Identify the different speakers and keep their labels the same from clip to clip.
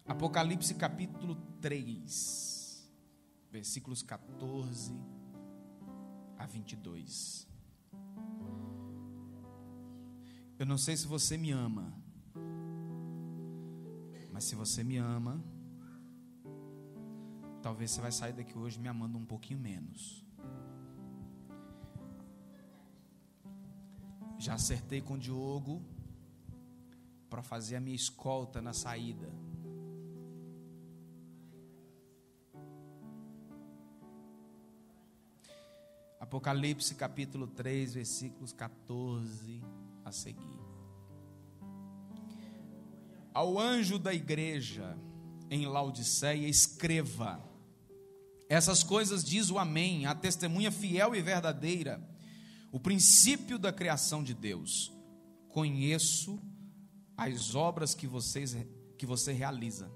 Speaker 1: Apocalipse capítulo 3, versículos 14 a 22. Eu não sei se você me ama, mas se você me ama, talvez você vai sair daqui hoje me amando um pouquinho menos. Já acertei com o Diogo para fazer a minha escolta na saída. Apocalipse capítulo 3, versículos 14 a seguir. Ao anjo da igreja em Laodiceia escreva: essas coisas diz o Amém, a testemunha fiel e verdadeira, o princípio da criação de Deus. Conheço as obras que você realiza,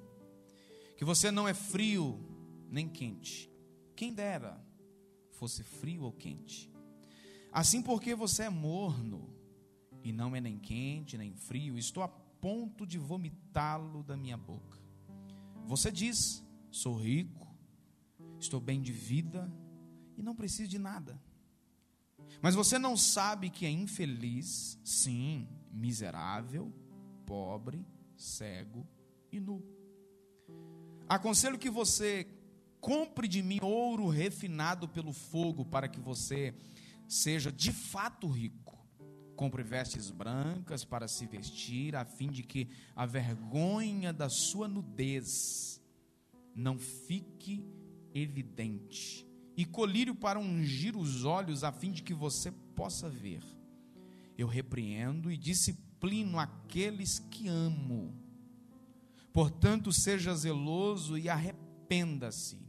Speaker 1: que você não é frio nem quente. Quem dera fosse frio ou quente. Assim, porque você é morno e não é nem quente nem frio, estou a ponto de vomitá-lo da minha boca. Você diz: sou rico, estou bem de vida e não preciso de nada. Mas você não sabe que é infeliz, sim, miserável, pobre, cego e nu. Aconselho que você compre de mim ouro refinado pelo fogo, para que você seja de fato rico. Compre vestes brancas para se vestir, a fim de que a vergonha da sua nudez não fique evidente. E colírio para ungir os olhos, a fim de que você possa ver. Eu repreendo e disciplino aqueles que amo. Portanto, seja zeloso e arrependa-se.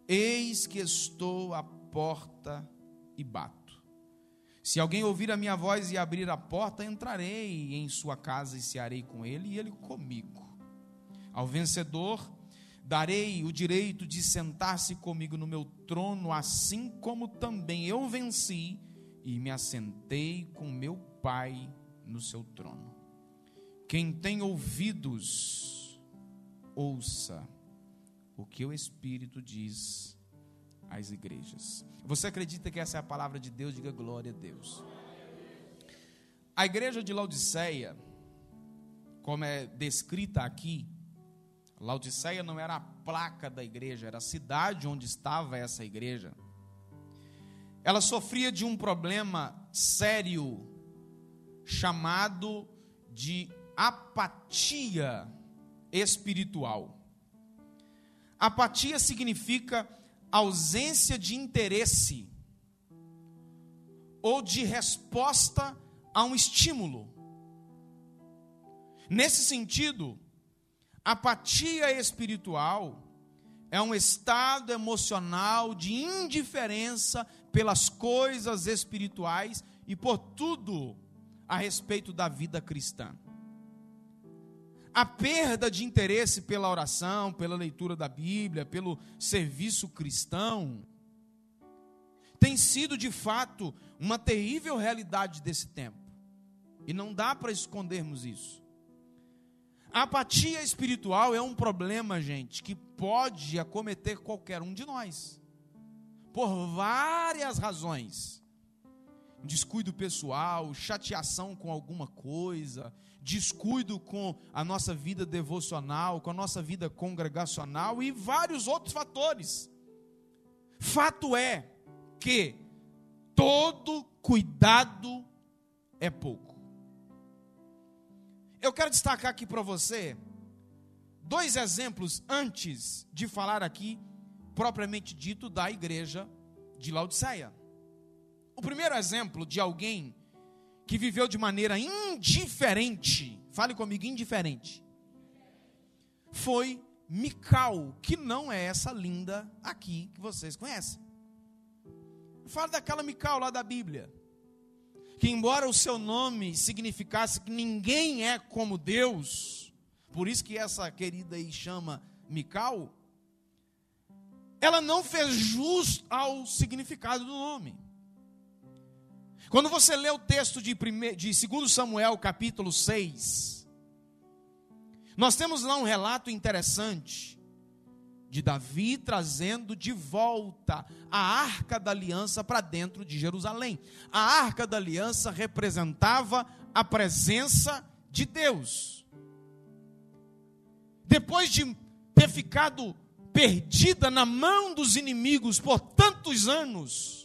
Speaker 1: Eis que estou à porta e bato. Se alguém ouvir a minha voz e abrir a porta, entrarei em sua casa e cearei com ele e ele comigo. Ao vencedor darei o direito de sentar-se comigo no meu trono, assim como também eu venci e me assentei com meu Pai no seu trono. Quem tem ouvidos, ouça o que o Espírito diz às igrejas. Você acredita que essa é a palavra de Deus? Diga glória a Deus. A igreja de Laodiceia, como é descrita aqui, Laodiceia não era a placa da igreja, era a cidade onde estava essa igreja. Ela sofria de um problema sério, chamado de apatia espiritual. Apatia significa ausência de interesse ou de resposta a um estímulo. Nesse sentido, apatia espiritual é um estado emocional de indiferença pelas coisas espirituais e por tudo a respeito da vida cristã. A perda de interesse pela oração, pela leitura da Bíblia, pelo serviço cristão, tem sido de fato uma terrível realidade desse tempo. E não dá para escondermos isso. A apatia espiritual é um problema, gente, que pode acometer qualquer um de nós, por várias razões. Descuido pessoal, chateação com alguma coisa, descuido com a nossa vida devocional, com a nossa vida congregacional e vários outros fatores. Fato é que todo cuidado é pouco. Eu quero destacar aqui para você 2 exemplos antes de falar aqui, propriamente dito, da igreja de Laodiceia. O primeiro exemplo de alguém que viveu de maneira indiferente, fale comigo, indiferente, foi Mical, que não é essa linda aqui que vocês conhecem. Fala daquela Mical lá da Bíblia, que embora o seu nome significasse que ninguém é como Deus, por isso que essa querida aí chama Mical, ela não fez jus ao significado do nome. Quando você lê o texto de 2 Samuel capítulo 6, Nós temos lá um relato interessante de Davi trazendo de volta a Arca da Aliança para dentro de Jerusalém. A Arca da Aliança representava a presença de Deus. Depois de ter ficado perdida na mão dos inimigos por tantos anos,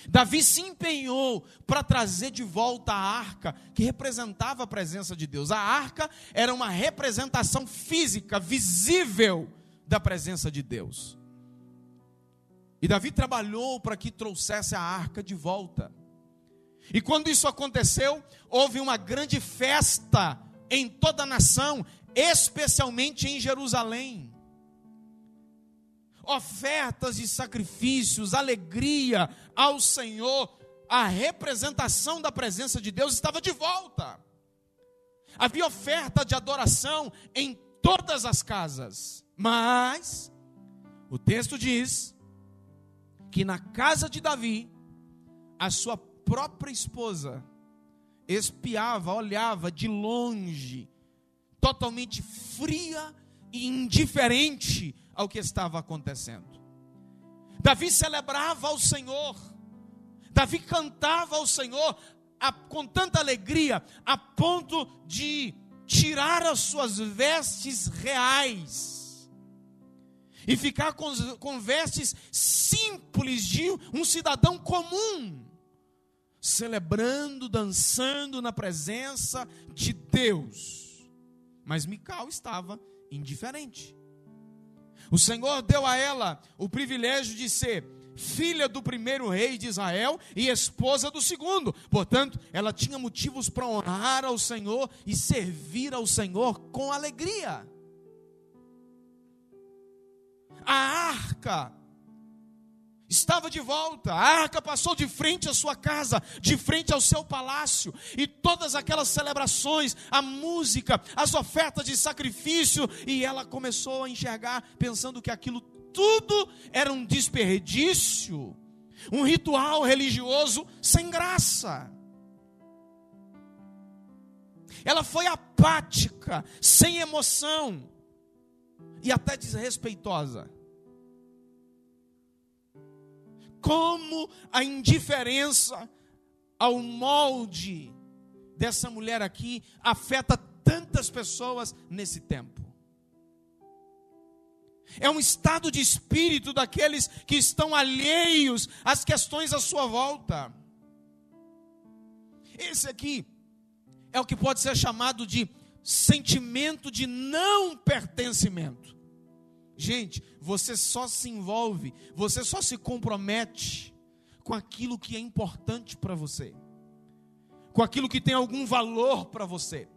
Speaker 1: Davi se empenhou para trazer de volta a arca, que representava a presença de Deus. A arca era uma representação física, visível, da presença de Deus. E Davi trabalhou para que trouxesse a arca de volta. E quando isso aconteceu, houve uma grande festa em toda a nação, especialmente em Jerusalém. Ofertas e sacrifícios, alegria ao Senhor, a representação da presença de Deus estava de volta. Havia oferta de adoração em todas as casas, mas o texto diz que na casa de Davi, a sua própria esposa espiava, olhava de longe, totalmente fria e indiferente ao que estava acontecendo. Davi celebrava ao Senhor, Davi cantava ao Senhor com tanta alegria, a ponto de tirar as suas vestes reais e ficar com vestes simples de um cidadão comum, celebrando, dançando na presença de Deus. Mas Mical estava indiferente. O Senhor deu a ela o privilégio de ser filha do primeiro rei de Israel e esposa do segundo. Portanto, ela tinha motivos para honrar ao Senhor e servir ao Senhor com alegria. A arca estava de volta, a arca passou de frente à sua casa, de frente ao seu palácio, e todas aquelas celebrações, a música, as ofertas de sacrifício, e ela começou a enxergar, pensando que aquilo tudo era um desperdício, um ritual religioso sem graça. Ela foi apática, sem emoção, e até desrespeitosa. Como a indiferença ao molde dessa mulher aqui afeta tantas pessoas nesse tempo. É um estado de espírito daqueles que estão alheios às questões à sua volta. Esse aqui é o que pode ser chamado de sentimento de não pertencimento. Gente, você só se envolve, você só se compromete com aquilo que é importante para você, com aquilo que tem algum valor para você.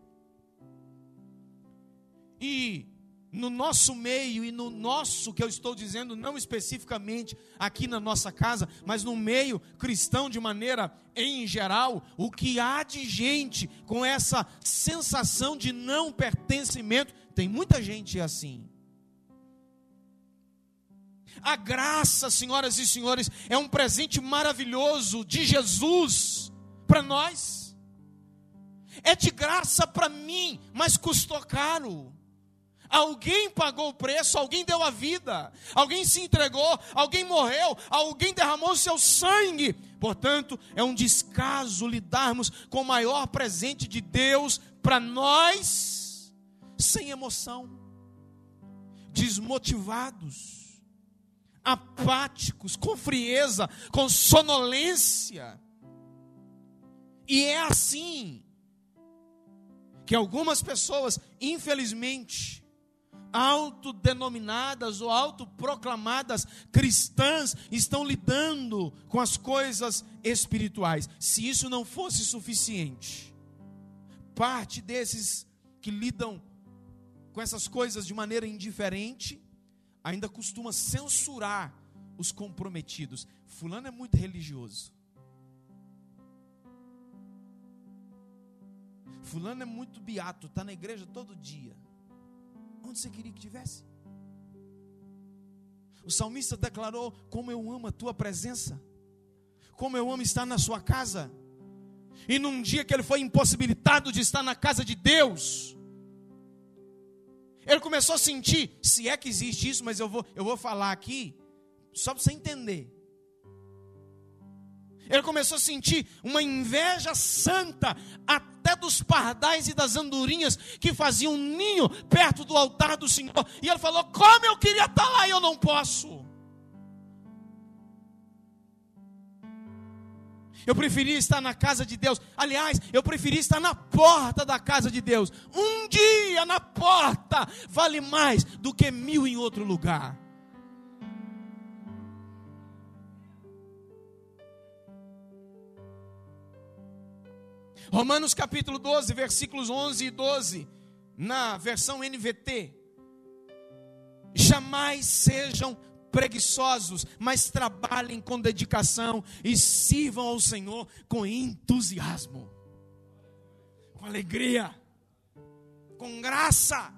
Speaker 1: E no nosso meio, e no nosso, que eu estou dizendo não especificamente aqui na nossa casa, mas no meio cristão de maneira em geral, o que há de gente com essa sensação de não pertencimento, tem muita gente assim. A graça, senhoras e senhores, é um presente maravilhoso de Jesus para nós. É de graça para mim, mas custou caro. Alguém pagou o preço, alguém deu a vida, alguém se entregou, alguém morreu, alguém derramou seu sangue. Portanto, é um descaso lidarmos com o maior presente de Deus para nós, sem emoção, desmotivados, apáticos, com frieza, com sonolência. E é assim que algumas pessoas, infelizmente, autodenominadas ou autoproclamadas cristãs, estão lidando com as coisas espirituais. Se isso não fosse suficiente, parte desses que lidam com essas coisas de maneira indiferente, ainda costuma censurar os comprometidos. Fulano é muito religioso. Fulano é muito beato, está na igreja todo dia. Onde você queria que tivesse? O salmista declarou: como eu amo a tua presença, como eu amo estar na sua casa. E num dia que ele foi impossibilitado de estar na casa de Deus, Ele começou a sentir, se é que existe isso, mas eu vou falar aqui, só para você entender. Ele começou a sentir uma inveja santa, até dos pardais e das andorinhas que faziam um ninho perto do altar do Senhor. E ele falou: como eu queria estar lá e eu não posso. Eu preferia estar na casa de Deus. Aliás, eu preferia estar na porta da casa de Deus. Um dia na porta vale mais do que 1000 em outro lugar. Romanos capítulo 12, versículos 11 e 12, na versão NVT. Jamais sejam preguiçosos, mas trabalhem com dedicação e sirvam ao Senhor com entusiasmo, com alegria, com graça,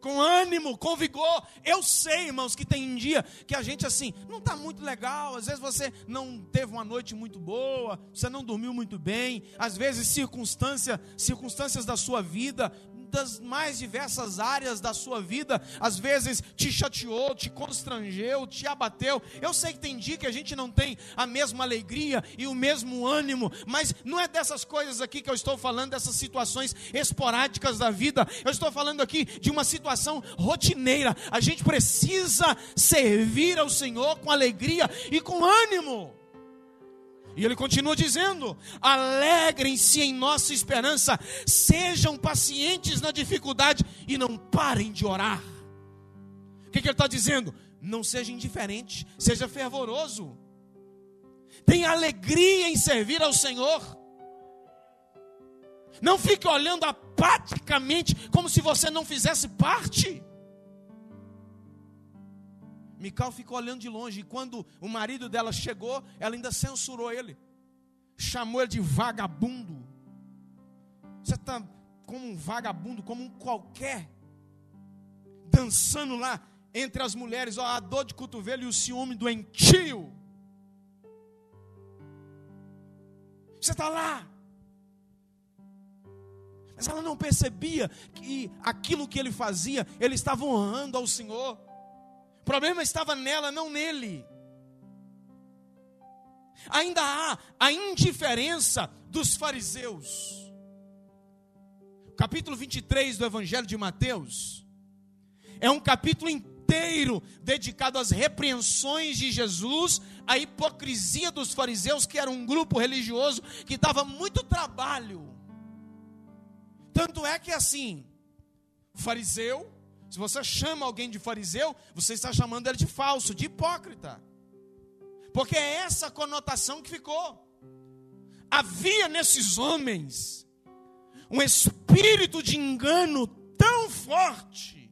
Speaker 1: com ânimo, com vigor. Eu sei, irmãos, que tem um dia que a gente assim, não está muito legal. Às vezes você não teve uma noite muito boa, você não dormiu muito bem. Às vezes circunstâncias da sua vida, das mais diversas áreas da sua vida, às vezes te chateou, te constrangeu, te abateu. Eu sei que tem dia que a gente não tem a mesma alegria e o mesmo ânimo, mas não é dessas coisas aqui que eu estou falando, dessas situações esporádicas da vida. Eu estou falando aqui de uma situação rotineira. A gente precisa servir ao Senhor com alegria e com ânimo. E ele continua dizendo: alegrem-se em nossa esperança, sejam pacientes na dificuldade e não parem de orar. O que ele está dizendo? Não seja indiferente, seja fervoroso. Tenha alegria em servir ao Senhor. Não fique olhando apaticamente como se você não fizesse parte. Mical ficou olhando de longe, e quando o marido dela chegou, ela ainda censurou ele, chamou ele de vagabundo. Você está como um vagabundo, como um qualquer, dançando lá entre as mulheres, ó, a dor de cotovelo e o ciúme doentio. Você está lá. Mas ela não percebia que aquilo que ele fazia, ele estava honrando ao Senhor. O problema estava nela, não nele. Ainda há a indiferença dos fariseus. O capítulo 23 do Evangelho de Mateus é um capítulo inteiro dedicado às repreensões de Jesus, à hipocrisia dos fariseus, que era um grupo religioso que dava muito trabalho. Tanto é que assim, fariseu, se você chama alguém de fariseu, você está chamando ele de falso, de hipócrita. Porque é essa conotação que ficou. Havia nesses homens um espírito de engano tão forte,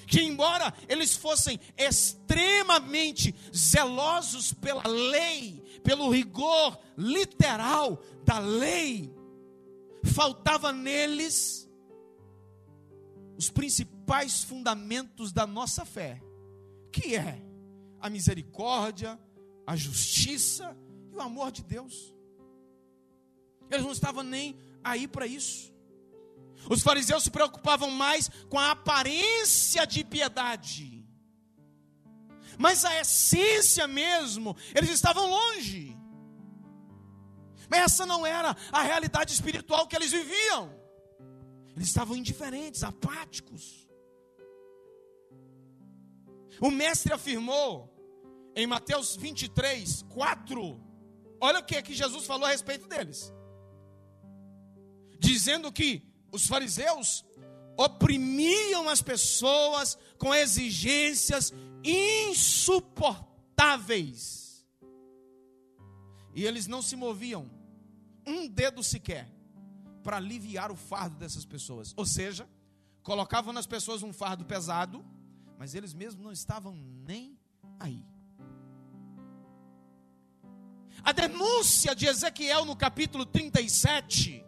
Speaker 1: que embora eles fossem extremamente zelosos pela lei, pelo rigor literal da lei, faltava neles os principais fundamentos da nossa fé, que é a misericórdia, a justiça e o amor de Deus. Eles não estavam nem aí para isso. Os fariseus se preocupavam mais com a aparência de piedade, mas a essência mesmo, eles estavam longe. Mas essa não era a realidade espiritual que eles viviam. Eles estavam indiferentes, apáticos. O mestre afirmou em Mateus 23, 4, olha o que Jesus falou a respeito deles, dizendo que os fariseus oprimiam as pessoas com exigências insuportáveis, e eles não se moviam um dedo sequer para aliviar o fardo dessas pessoas. Ou seja, colocavam nas pessoas um fardo pesado, mas eles mesmos não estavam nem aí. A denúncia de Ezequiel no capítulo 37,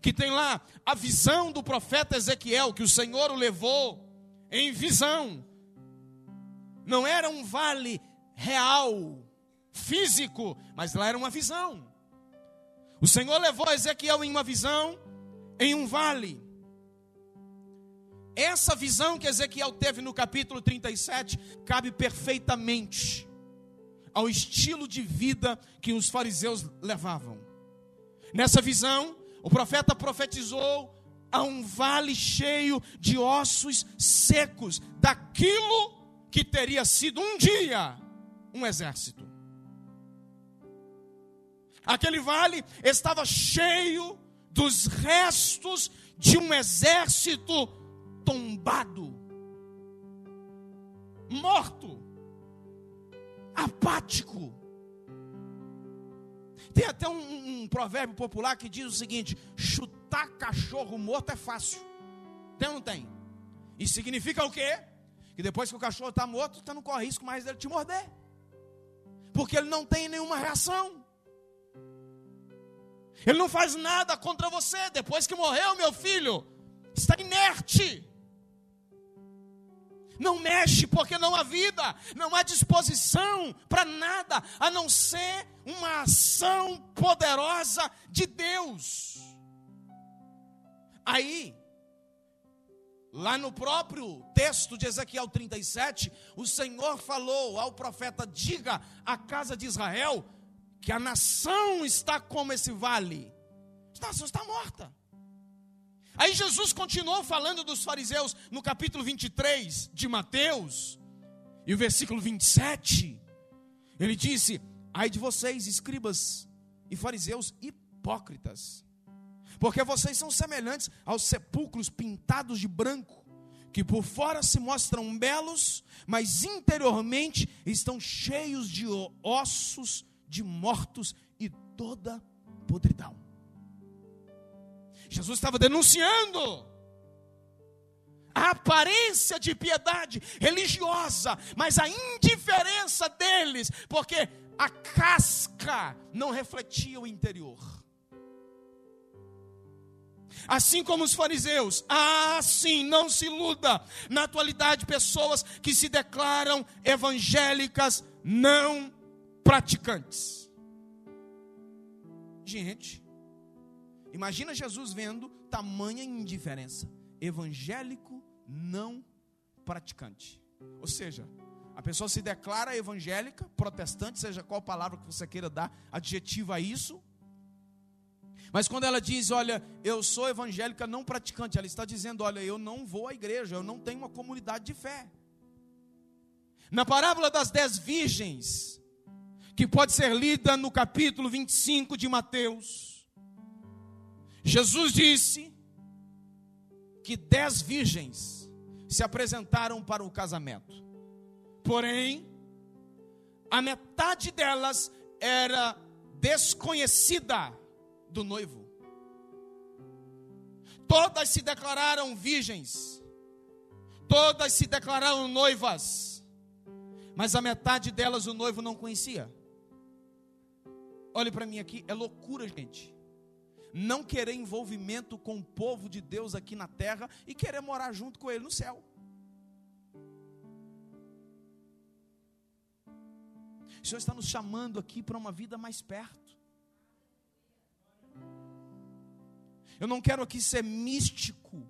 Speaker 1: que tem lá a visão do profeta Ezequiel, que o Senhor o levou em visão. Não era um vale real, físico, mas lá era uma visão. O Senhor levou Ezequiel em uma visão, em um vale. essa visão que Ezequiel teve no capítulo 37 cabe perfeitamente ao estilo de vida que os fariseus levavam. Nessa visão, o profeta profetizou a um vale cheio de ossos secos, daquilo que teria sido um dia um exército. Aquele vale estava cheio dos restos de um exército tombado, morto, apático. Tem até um provérbio popular que diz o seguinte: chutar cachorro morto é fácil. Tem ou não tem? Isso significa o quê? Que depois que o cachorro está morto, você não corre risco mais dele te morder, porque ele não tem nenhuma reação. Ele não faz nada contra você. Depois que morreu, meu filho, está inerte. Não mexe, porque não há vida, não há disposição para nada, a não ser uma ação poderosa de Deus. Aí, lá no próprio texto de Ezequiel 37, o Senhor falou ao profeta: diga à casa de Israel que a nação está como esse vale. A nação está morta. Aí Jesus continuou falando dos fariseus no capítulo 23 de Mateus, e o versículo 27, ele disse: ai de vocês, escribas e fariseus hipócritas, porque vocês são semelhantes aos sepulcros pintados de branco, que por fora se mostram belos, mas interiormente estão cheios de ossos de mortos e toda podridão. Jesus estava denunciando a aparência de piedade religiosa, mas a indiferença deles, porque a casca não refletia o interior. Assim como os fariseus, sim, não se iluda. Na atualidade, pessoas que se declaram evangélicas não praticantes. Gente, imagina Jesus vendo tamanha indiferença. Evangélico não praticante. Ou seja, a pessoa se declara evangélica, protestante, seja qual palavra que você queira dar adjetivo a isso, mas quando ela diz: olha, eu sou evangélica não praticante, ela está dizendo: olha, eu não vou à igreja, eu não tenho uma comunidade de fé. Na parábola das 10 virgens, que pode ser lida no capítulo 25 de Mateus, Jesus disse que 10 virgens se apresentaram para o casamento. Porém, a metade delas era desconhecida do noivo. Todas se declararam virgens, todas se declararam noivas, mas a metade delas o noivo não conhecia. Olhe para mim aqui, é loucura, gente, não querer envolvimento com o povo de Deus aqui na terra e querer morar junto com ele no céu. O Senhor está nos chamando aqui para uma vida mais perto. Eu não quero aqui ser místico,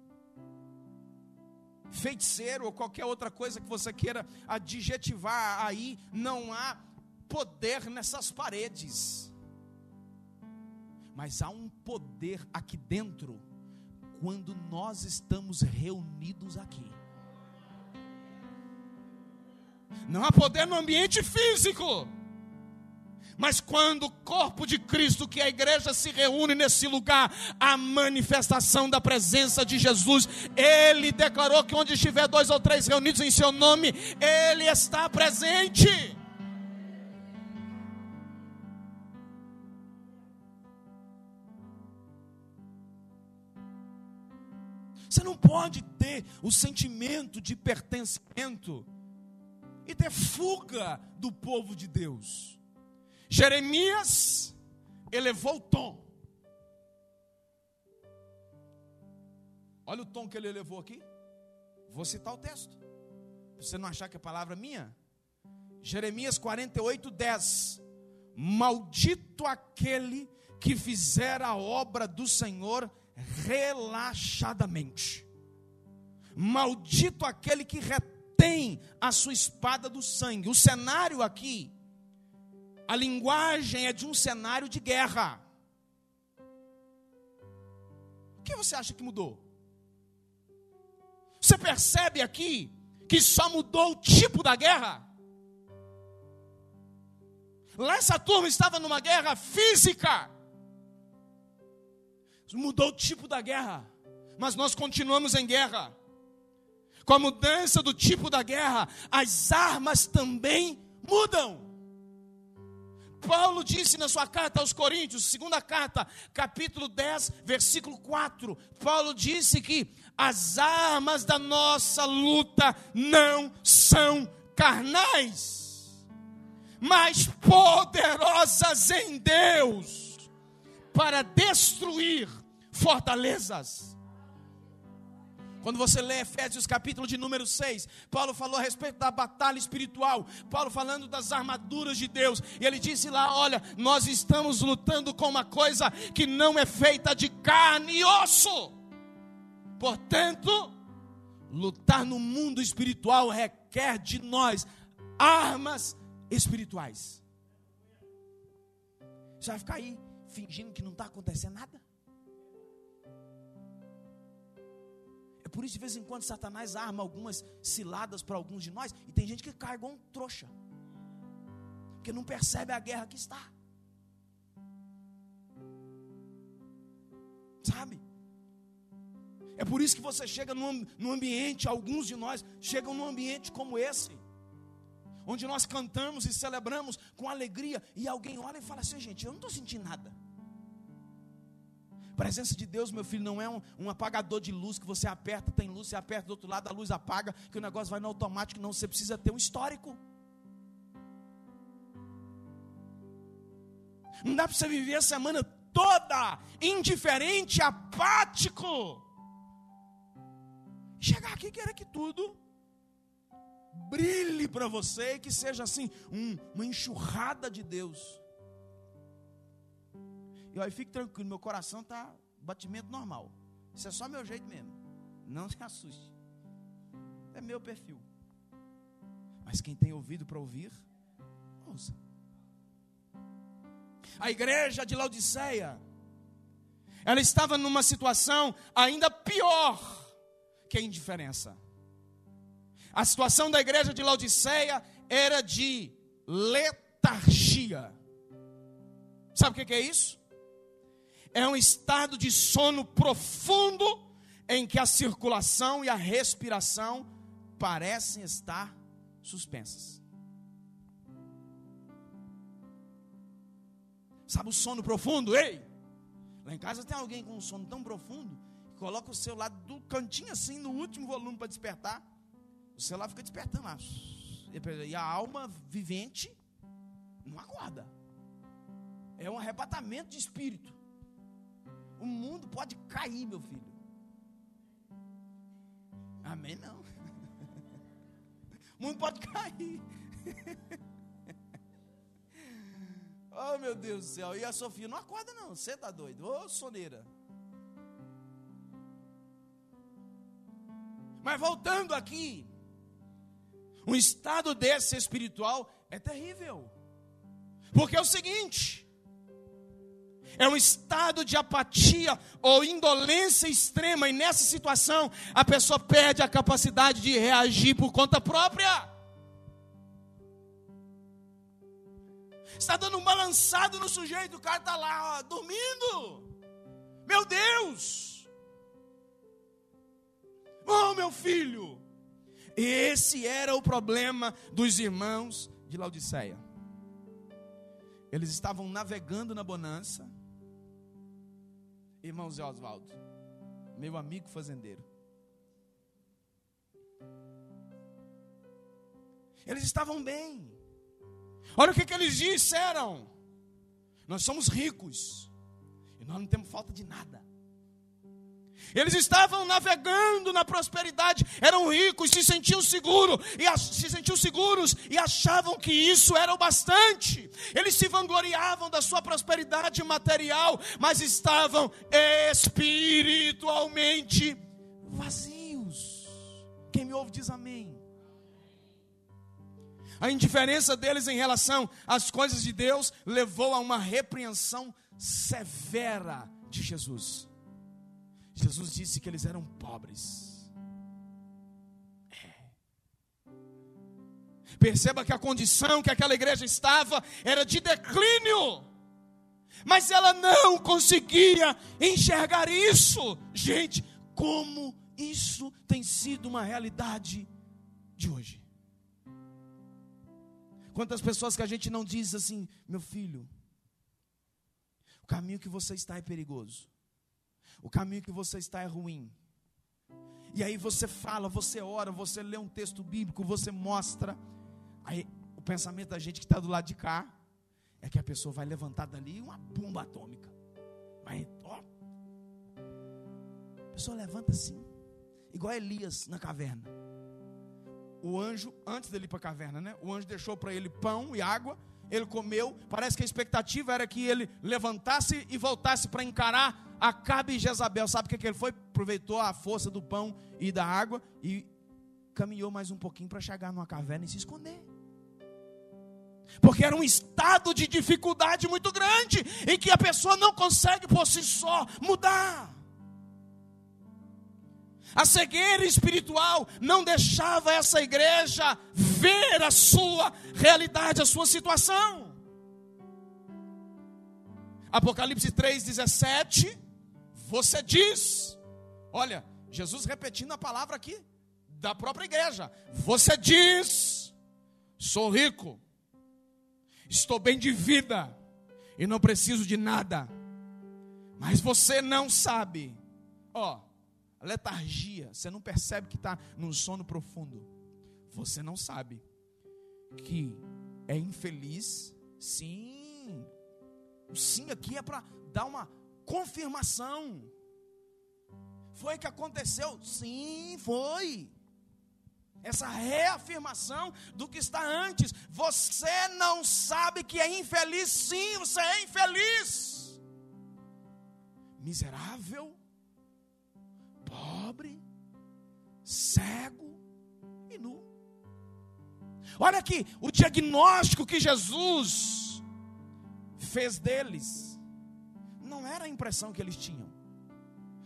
Speaker 1: feiticeiro ou qualquer outra coisa que você queira adjetivar aí. Não há poder nessas paredes, mas há um poder aqui dentro quando nós estamos reunidos aqui. Não há poder no ambiente físico, mas quando o corpo de Cristo, que é a igreja, se reúne nesse lugar, a manifestação da presença de Jesus. Ele declarou que onde estiver 2 ou 3 reunidos em seu nome, Ele está presente. Você não pode ter o sentimento de pertencimento e ter fuga do povo de Deus. Jeremias elevou o tom. Olha o tom que ele elevou aqui. Vou citar o texto, para você não achar que a palavra é minha. Jeremias 48:10. Maldito aquele que fizer a obra do Senhor relaxadamente. Maldito aquele que retém a sua espada do sangue. O cenário aqui, a linguagem é de um cenário de guerra. O que você acha que mudou? Você percebe aqui que só mudou o tipo da guerra? Lá essa turma estava numa guerra física. Mudou o tipo da guerra, mas nós continuamos em guerra. Com a mudança do tipo da guerra, as armas também mudam. Paulo disse na sua carta aos Coríntios, segunda carta, capítulo 10, versículo 4, Paulo disse que as armas da nossa luta não são carnais, mas poderosas em Deus, para destruir fortalezas. Quando você lê Efésios capítulo de número 6, Paulo falou a respeito da batalha espiritual, Paulo falando das armaduras de Deus, e ele disse lá, olha, nós estamos lutando com uma coisa que não é feita de carne e osso. Portanto, lutar no mundo espiritual requer de nós armas espirituais. Você vai ficar aí fingindo que não está acontecendo nada? É por isso de vez em quando Satanás arma algumas ciladas para alguns de nós, e tem gente que cai igual um trouxa, porque não percebe a guerra que está. Sabe? É por isso que você chega num ambiente, alguns de nós chegam num ambiente como esse, onde nós cantamos e celebramos com alegria, e alguém olha e fala assim, gente, eu não estou sentindo nada. A presença de Deus, meu filho, não é um apagador de luz que você aperta, tem luz, você aperta do outro lado, a luz apaga, que o negócio vai no automático. Não, você precisa ter um histórico. Não dá para você viver a semana toda indiferente, apático. Chegar aqui e querer que tudo brilhe para você, que seja assim, uma enxurrada de Deus. E aí, fique tranquilo, meu coração está batimento normal. Isso é só meu jeito mesmo. Não se assuste. É meu perfil. Mas quem tem ouvido para ouvir, ouça. A igreja de Laodiceia, ela estava numa situação ainda pior que a indiferença. A situação da igreja de Laodiceia era de letargia. Sabe o que é isso? É um estado de sono profundo em que a circulação e a respiração parecem estar suspensas. Sabe o sono profundo? Ei! Lá em casa tem alguém com um sono tão profundo que coloca o celular do cantinho assim no último volume para despertar. O celular fica despertando lá. E a alma vivente não acorda. É um arrebatamento de espírito. O mundo pode cair, meu filho. Amém? Não. O mundo pode cair. Oh, meu Deus do céu. E a Sofia não acorda não. Você está doido? Ô, soneira. Mas voltando aqui, um estado desse espiritual é terrível. Porque é o seguinte, é um estado de apatia ou indolência extrema, e nessa situação a pessoa perde a capacidade de reagir por conta própria. Está dando um balançado no sujeito, o cara está lá, ó, dormindo. Meu Deus! Oh, meu filho! Esse era o problema dos irmãos de Laodiceia. Eles estavam navegando na bonança. Irmão Zé Osvaldo, meu amigo fazendeiro. Eles estavam bem. Olha o que eles disseram. Nós somos ricos e nós não temos falta de nada. Eles estavam navegando na prosperidade, eram ricos, se sentiam seguros e achavam que isso era o bastante. Eles se vangloriavam da sua prosperidade material, mas estavam espiritualmente vazios. Quem me ouve diz amém. A indiferença deles em relação às coisas de Deus levou a uma repreensão severa de Jesus. Jesus disse que eles eram pobres. Perceba que a condição que aquela igreja estava era de declínio, mas ela não conseguia enxergar isso. Gente, como isso tem sido uma realidade de hoje. Quantas pessoas que a gente não diz assim: meu filho, o caminho que você está é perigoso, o caminho que você está é ruim. E aí você fala, você ora, você lê um texto bíblico, você mostra. Aí o pensamento da gente que está do lado de cá é que a pessoa vai levantar dali uma bomba atômica. Mas, ó, a pessoa levanta assim, igual Elias na caverna. O anjo, antes dele ir para a caverna, né? O anjo deixou para ele pão e água. Ele comeu. Parece que a expectativa era que ele levantasse e voltasse para encarar Acabe e Jezabel. Sabe o que ele foi? Aproveitou a força do pão e da água e caminhou mais um pouquinho para chegar numa caverna e se esconder. Porque era um estado de dificuldade muito grande, em que a pessoa não consegue por si só mudar. A cegueira espiritual não deixava essa igreja ver a sua realidade, a sua situação. Apocalipse 3,17, você diz, olha, Jesus repetindo a palavra aqui, da própria igreja, você diz, sou rico, estou bem de vida, e não preciso de nada, mas você não sabe, letargia, você não percebe que está num sono profundo, você não sabe que é infeliz. Sim, o sim aqui é para dar uma confirmação. Foi que aconteceu? Sim, foi. Essa reafirmação do que está antes. Você não sabe que é infeliz? Sim, você é infeliz. Miserável, pobre, cego e nu. Olha aqui, o diagnóstico que Jesus fez deles não era a impressão que eles tinham.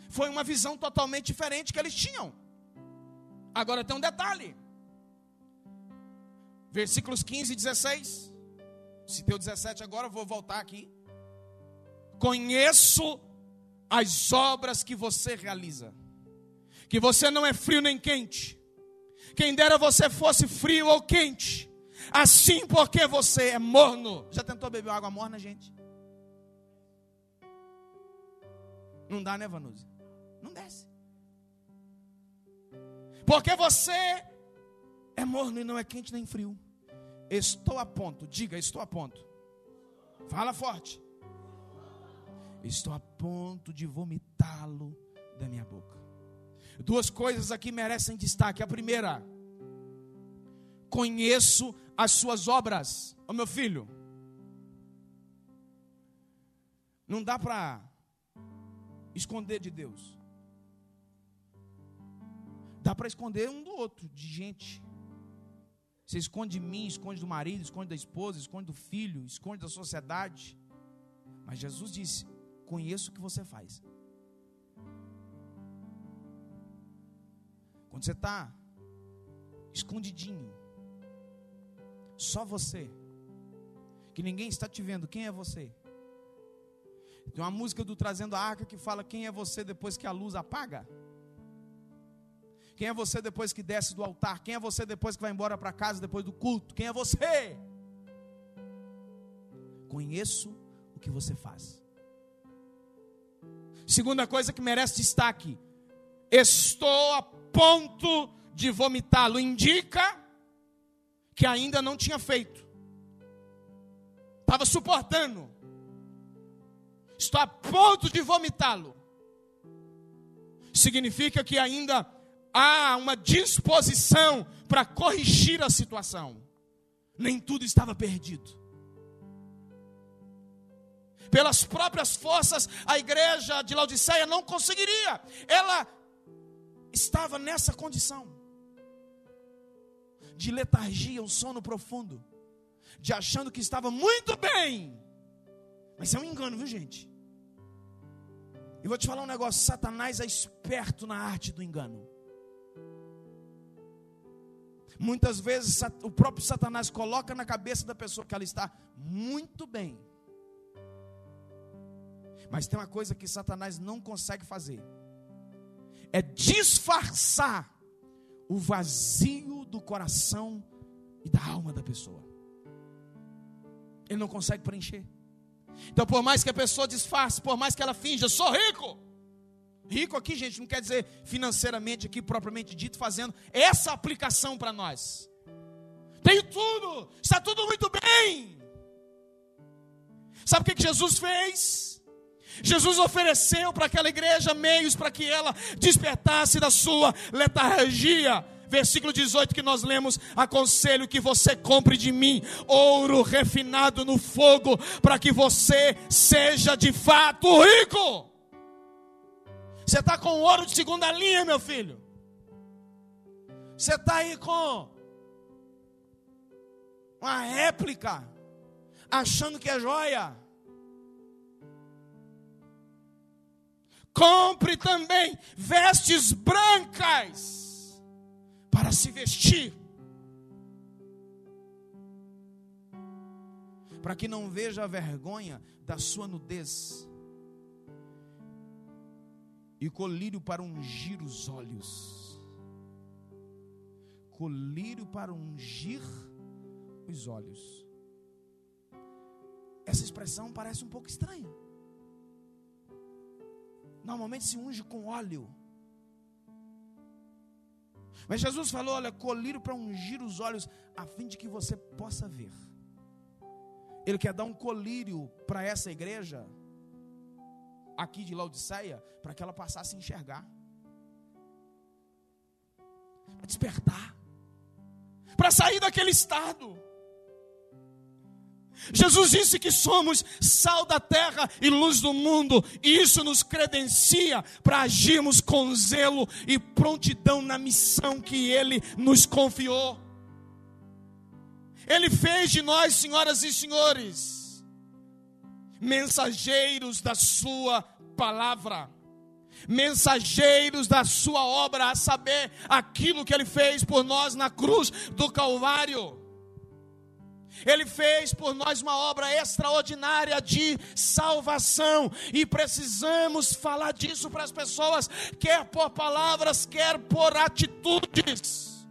Speaker 1: Foi uma visão totalmente diferente que eles tinham. Agora tem um detalhe. Versículos 15 e 16. Citei o 17 agora, vou voltar aqui. Conheço as obras que você realiza, que você não é frio nem quente. Quem dera você fosse frio ou quente. Assim porque você é morno. Já tentou beber água morna, gente? Não dá, né, Vanusa? Não desce. Porque você é morno e não é quente nem frio. Estou a ponto, diga, estou a ponto. Fala forte. Estou a ponto de vomitá-lo da minha boca. Duas coisas aqui merecem destaque. A primeira, conheço as suas obras. Ô meu filho, não dá para esconder de Deus. Dá para esconder um do outro, de gente. Você esconde de mim, esconde do marido, esconde da esposa, esconde do filho, esconde da sociedade. Mas Jesus disse, conheço o que você faz. Quando você está escondidinho, só você, que ninguém está te vendo, quem é você? Tem uma música do Trazendo a Arca que fala, quem é você depois que a luz apaga? Quem é você depois que desce do altar? Quem é você depois que vai embora para casa depois do culto? Quem é você? Conheço o que você faz. Segunda coisa que merece destaque, estou a ponto de vomitá-lo. Indica que ainda não tinha feito. Estava suportando. Estou a ponto de vomitá-lo. Significa que ainda há uma disposição para corrigir a situação. Nem tudo estava perdido. Pelas próprias forças, a igreja de Laodiceia não conseguiria. Ela estava nessa condição. de letargia, um sono profundo, de achando que estava muito bem. Mas é um engano, viu, gente? E vou te falar um negócio: Satanás é esperto na arte do engano. Muitas vezes o próprio Satanás coloca na cabeça da pessoa que ela está muito bem. Mas tem uma coisa que Satanás não consegue fazer: é disfarçar o vazio do coração e da alma da pessoa. Ele não consegue preencher. Então, por mais que a pessoa disfarce, por mais que ela finja, sou rico. Rico aqui, gente, não quer dizer financeiramente aqui, propriamente dito, fazendo essa aplicação para nós. Tenho tudo, está tudo muito bem. Sabe o que Jesus fez? Jesus ofereceu para aquela igreja meios para que ela despertasse da sua letargia. Versículo 18 que nós lemos: aconselho que você compre de mim ouro refinado no fogo, para que você seja de fato rico. Você está com ouro de segunda linha, meu filho. Você está aí com uma réplica, achando que é joia. Compre também vestes brancas para se vestir, para que não veja a vergonha da sua nudez, e colírio para ungir os olhos. Colírio para ungir os olhos. Essa expressão parece um pouco estranha. Normalmente se unge com óleo. Mas Jesus falou: olha, colírio para ungir os olhos, a fim de que você possa ver. Ele quer dar um colírio para essa igreja aqui de Laodiceia, para que ela passasse a enxergar, para despertar, para sair daquele estado. Jesus disse que somos sal da terra e luz do mundo, e isso nos credencia para agirmos com zelo e prontidão na missão que Ele nos confiou. Ele fez de nós, senhoras e senhores, mensageiros da sua palavra, mensageiros da sua obra, a saber, aquilo que Ele fez por nós na cruz do Calvário. Ele fez por nós uma obra extraordinária de salvação, e precisamos falar disso para as pessoas, quer por palavras, quer por atitudes.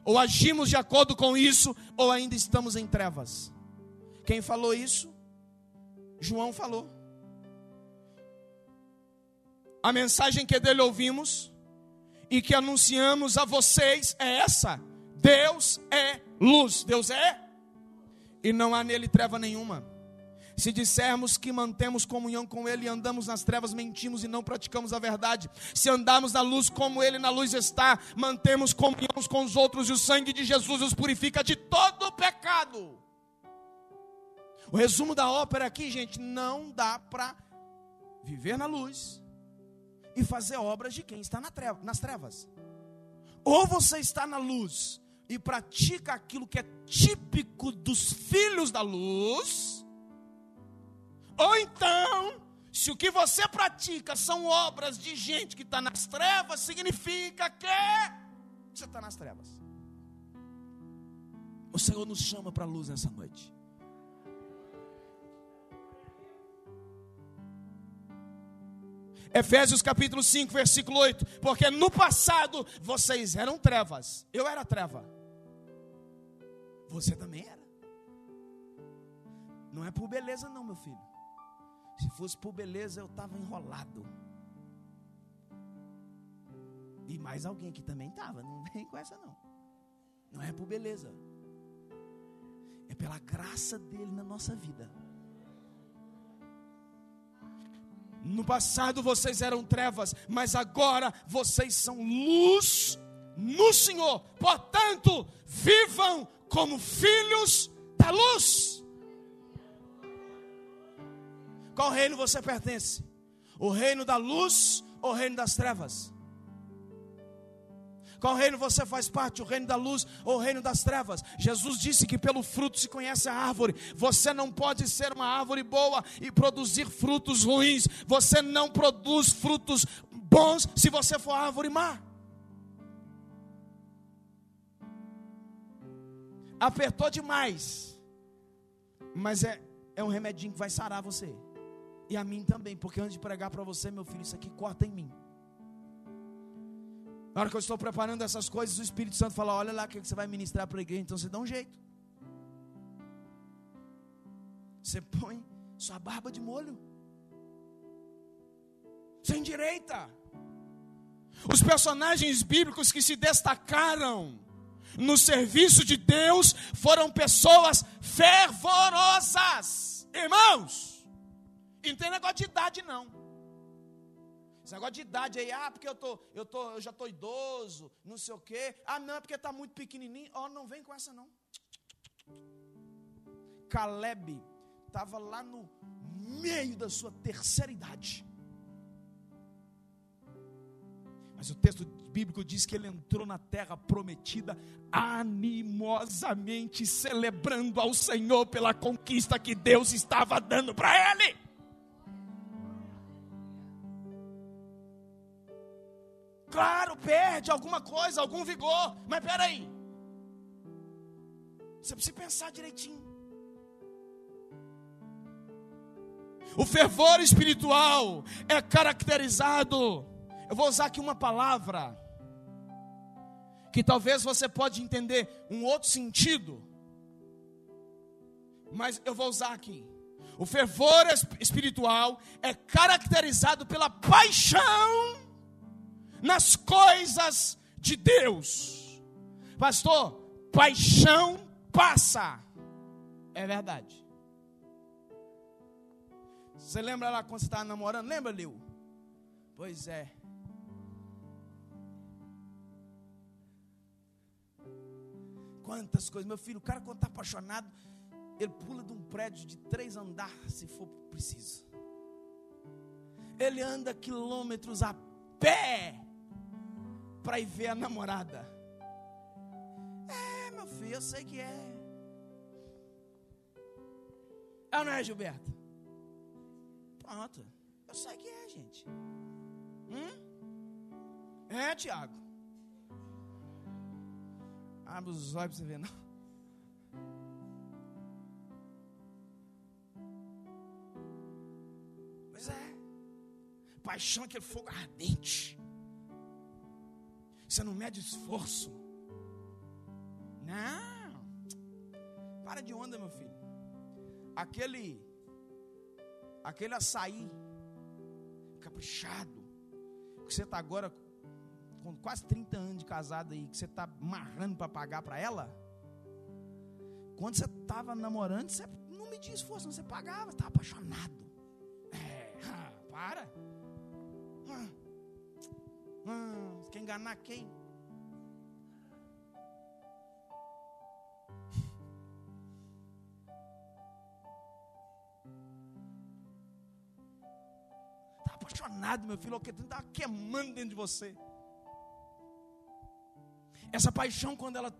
Speaker 1: Ou agimos de acordo com isso, ou ainda estamos em trevas. Quem falou isso? João falou. A mensagem que dele ouvimos e que anunciamos a vocês é essa: Deus é luz. Deus é, e não há nele treva nenhuma. Se dissermos que mantemos comunhão com Ele e andamos nas trevas, mentimos e não praticamos a verdade. Se andarmos na luz como Ele na luz está, mantemos comunhão uns com os outros, e o sangue de Jesus os purifica de todo pecado. O resumo da ópera aqui, gente: não dá para viver na luz e fazer obras de quem está nas trevas. Ou você está na luz e pratica aquilo que é típico dos filhos da luz, ou então, se o que você pratica são obras de gente que está nas trevas, significa que você está nas trevas. O Senhor nos chama para a luz nessa noite. Efésios capítulo 5, versículo 8. Porque no passado vocês eram trevas. Eu era treva. Você também era. Não é por beleza não, meu filho. Se fosse por beleza, eu estava enrolado. E mais alguém que também estava. Não vem com essa não. Não é por beleza. É pela graça dele na nossa vida. No passado vocês eram trevas, mas agora vocês são luz no Senhor. Portanto, vivam como filhos da luz. Qual reino você pertence? O reino da luz ou o reino das trevas? Qual reino você faz parte? O reino da luz ou o reino das trevas? Jesus disse que pelo fruto se conhece a árvore. Você não pode ser uma árvore boa e produzir frutos ruins. Você não produz frutos bons se você for árvore má. Apertou demais, mas é um remedinho que vai sarar você e a mim também, porque antes de pregar para você, meu filho, isso aqui corta em mim. Na hora que eu estou preparando essas coisas, o Espírito Santo fala: olha lá o que você vai ministrar para a igreja. Então você dá um jeito, você põe sua barba de molho, você endireita. Os personagens bíblicos que se destacaram no serviço de Deus foram pessoas fervorosas. Irmãos, e não tem negócio de idade não. Esse negócio de idade aí, porque eu já estou idoso, não sei o quê. Não, é porque está muito pequenininho. Não vem com essa não. Caleb estava lá no meio da sua terceira idade. Mas o texto bíblico diz que ele entrou na terra prometida animosamente, celebrando ao Senhor pela conquista que Deus estava dando para ele. Claro, perde alguma coisa, algum vigor, mas peraí, você precisa pensar direitinho. O fervor espiritual é caracterizado, eu vou usar aqui uma palavra que talvez você pode entender um outro sentido, mas eu vou usar aqui. O fervor espiritual é caracterizado pela paixão nas coisas de Deus. Pastor, paixão passa. É verdade. Você lembra lá quando você estava namorando? Lembra, Leo? Pois é. Quantas coisas, meu filho, o cara quando está apaixonado, ele pula de um prédio de 3 andares, se for preciso. Ele anda quilômetros a pé para ir ver a namorada. Meu filho, eu sei que é. É ou não é, Gilberto? Pronto, eu sei que é, gente. Tiago? Abre os olhos para você ver, não. Pois é. Paixão é aquele fogo ardente. Você não mede esforço. Não. Para de onda, meu filho. Aquele açaí caprichado, que você está agora com quase 30 anos de casado aí, que você está amarrando para pagar para ela. Quando você estava namorando, você não media esforço, não, você pagava, estava apaixonado. Para. Você quer enganar quem? Está apaixonado, meu filho, o que está queimando dentro de você. Essa paixão, quando ela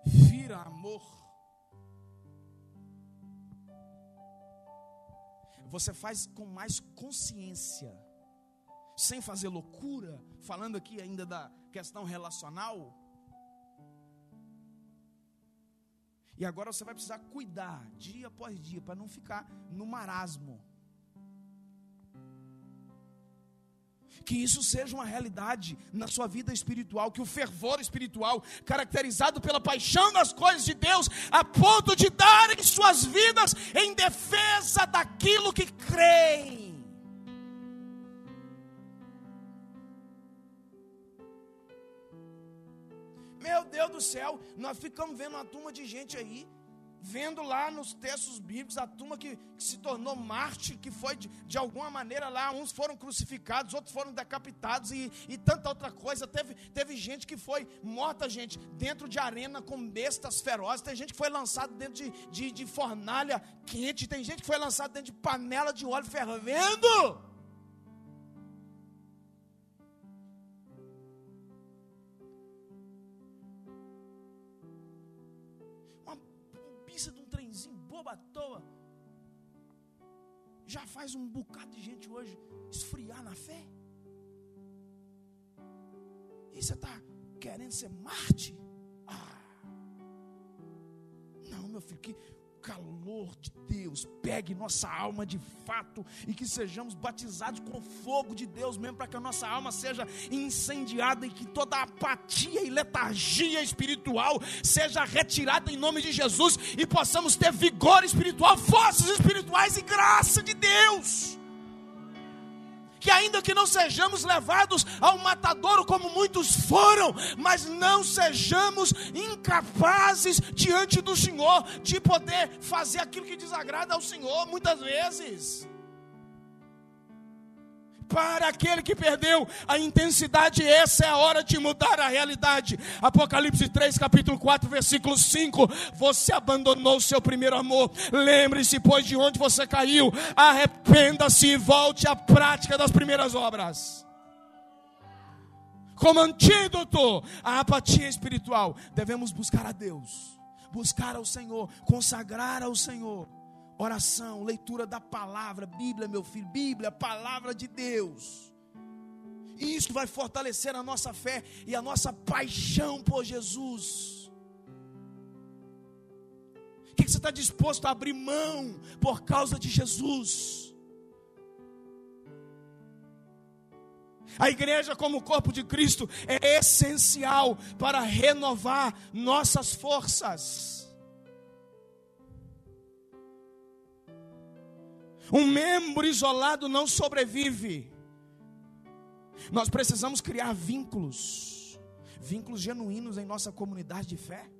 Speaker 1: vira amor, você faz com mais consciência, sem fazer loucura, falando aqui ainda da questão relacional. E agora você vai precisar cuidar, dia após dia, para não ficar no marasmo. Que isso seja uma realidade na sua vida espiritual, que o fervor espiritual, caracterizado pela paixão nas coisas de Deus, a ponto de darem suas vidas em defesa daquilo que creem. Meu Deus do céu, nós ficamos vendo uma turma de gente aí, vendo lá nos textos bíblicos a turma que se tornou mártir, que foi de alguma maneira lá, uns foram crucificados, outros foram decapitados e tanta outra coisa. Teve gente que foi morta, gente, dentro de arena com bestas ferozes. Tem gente que foi lançado dentro de fornalha quente. Tem gente que foi lançado dentro de panela de óleo fervendo.
Speaker 2: boba à toa. Já faz um bocado de gente hoje esfriar na fé. E você está querendo ser Marte? Não, meu filho, que calor de Deus pegue nossa alma de fato e que sejamos batizados com o fogo de Deus mesmo, para que a nossa alma seja incendiada e que toda a apatia e letargia espiritual seja retirada em nome de Jesus e possamos ter vigor espiritual, forças espirituais e graça de Deus. Que ainda que não sejamos levados ao matadouro como muitos foram, mas não sejamos incapazes diante do Senhor de poder fazer aquilo que desagrada ao Senhor muitas vezes. Para aquele que perdeu a intensidade, essa é a hora de mudar a realidade. Apocalipse 3, capítulo 4, versículo 5. Você abandonou o seu primeiro amor. Lembre-se, pois, de onde você caiu. Arrependa-se e volte à prática das primeiras obras. Como antídoto à apatia espiritual, devemos buscar a Deus, buscar ao Senhor, consagrar ao Senhor. Oração, leitura da palavra, Bíblia, meu filho, Bíblia, palavra de Deus. E isso vai fortalecer a nossa fé e a nossa paixão por Jesus. O que você está disposto a abrir mão por causa de Jesus? A igreja, como o corpo de Cristo, é essencial para renovar nossas forças. Um membro isolado não sobrevive. Nós precisamos criar vínculos genuínos em nossa comunidade de fé.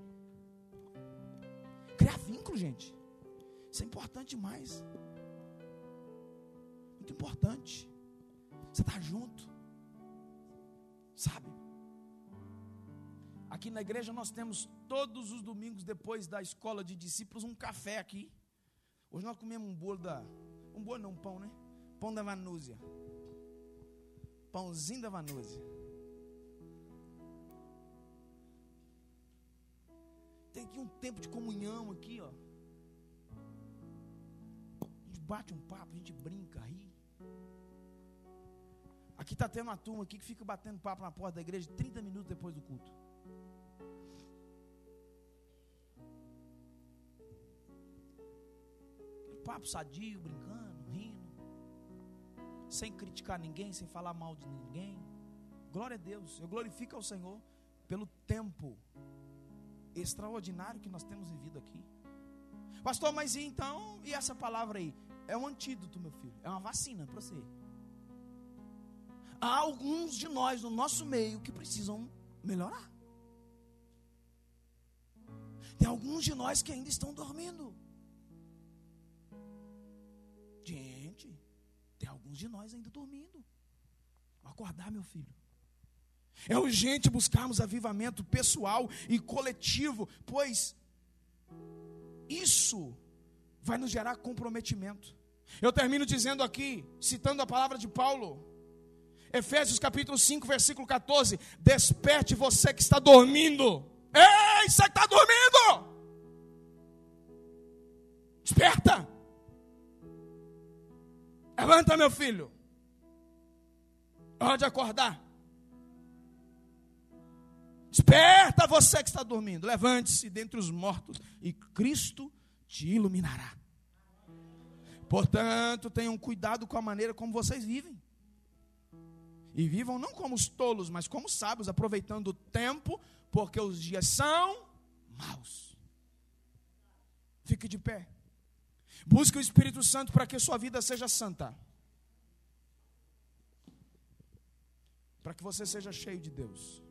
Speaker 2: Criar vínculo, gente. Isso é importante demais. Muito importante. Você está junto. Sabe? Aqui na igreja nós temos todos os domingos, depois da escola de discípulos, um café aqui. Hoje nós comemos um bolo um pão, né? Pão da Vanúzia. Pãozinho da Vanúzia. Tem aqui um tempo de comunhão aqui, ó. A gente bate um papo, a gente brinca, ri. Aqui está tendo uma turma aqui que fica batendo papo na porta da igreja 30 minutos depois do culto. Papo sadio, brincando, rindo, sem criticar ninguém, sem falar mal de ninguém. Glória a Deus, eu glorifico ao Senhor pelo tempo extraordinário que nós temos vivido aqui. Pastor, mas então, e essa palavra aí? É um antídoto, meu filho, é uma vacina para você. Há alguns de nós no nosso meio que precisam melhorar. Tem alguns de nós que ainda estão dormindo. Gente, tem alguns de nós ainda dormindo. Vou acordar, meu filho. É urgente buscarmos avivamento pessoal e coletivo, pois isso vai nos gerar comprometimento. Eu termino dizendo aqui, citando a palavra de Paulo, Efésios capítulo 5, versículo 14: desperte você que está dormindo. Ei, você que está dormindo! Desperta! Levanta, meu filho. Hora de acordar. Desperta você que está dormindo. Levante-se dentre os mortos e Cristo te iluminará. Portanto, tenham cuidado com a maneira como vocês vivem. E vivam não como os tolos, mas como sábios, aproveitando o tempo, porque os dias são maus. Fique de pé. Busque o Espírito Santo para que sua vida seja santa. Para que você seja cheio de Deus.